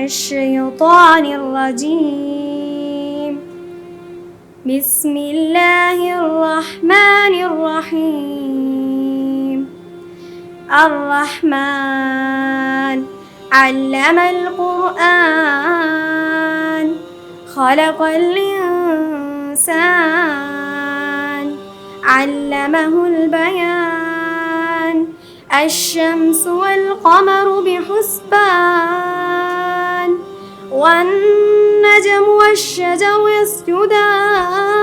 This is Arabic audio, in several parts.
الشيطان الرجيم. بسم الله الرحمن الرحيم. الرحمن علم القرآن خلق الإنسان علمه البيان. الشمس والقمر بحسبان والنجم والشجر يسجدان.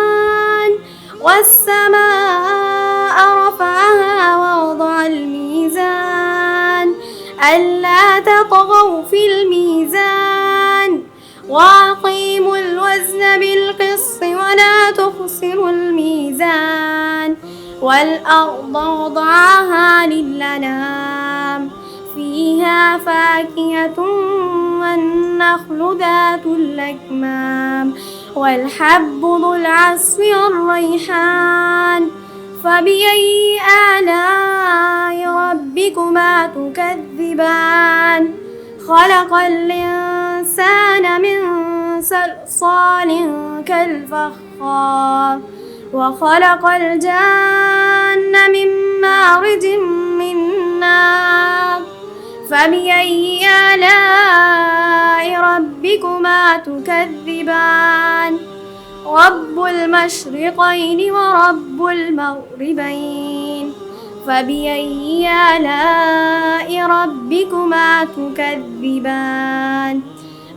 والسماء رفعها ووضع الميزان ألا تطغوا في الميزان وأقيموا الوزن بالقسط ولا تخسروا الميزان. والأرض وضعها للأنام فيها فاكهة والنخل ذات الأكمام والحب ذو العصف والريحان. فبأي آلاء ربكما تكذبان؟ خلق الإنسان من صلصال كالفخار وخلق الجان من مارج من نار. فبأي آلاء ربكما تكذبان؟ رب المشرقين ورب المغربين. فبأي آلاء ربكما تكذبان؟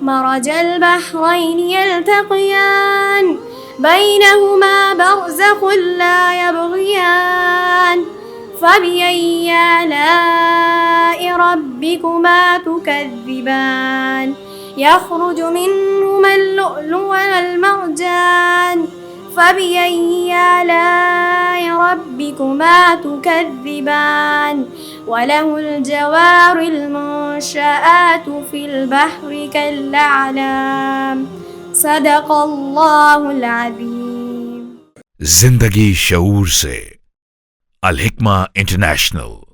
مرج البحرين يلتقيان بينهما برزخ لا يبغيان. فبأي آلاء ربكما تكذبان؟ يخرج منهما اللؤلؤ والمرجان. فبأي آلاء ربكما تكذبان؟ وله الجوار المنشآت في البحر كالأعلام. صدق الله العظيم. जिंदगी शऊर से अल हिकमा इंटरनेशनल।